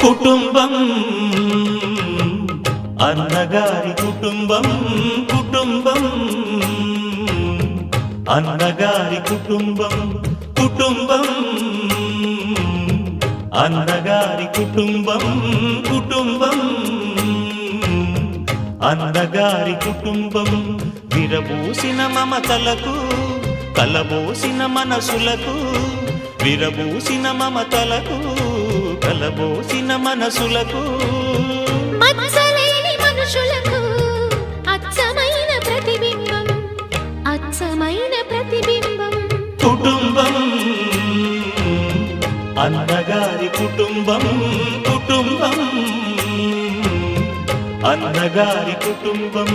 కుటుంబం అన్నగారి కుటుంబం కుటుంబం అన్నగారి కుటుంబం కుటుంబం అన్నగారి కుటుంబం కుటుంబం అన్నగారి కుటుంబం విరబూసిన మమతలకు కలబోసిన మనసులకు విరబూసిన మమతలకు కలబోసిన మనసులకు మచ్చలేని మనుషులకు అచ్చమైన ప్రతిబింబం అచ్చమైన ప్రతిబింబం కుటుంబం అన్నగారి కుటుంబం కుటుంబం అన్నగారి కుటుంబం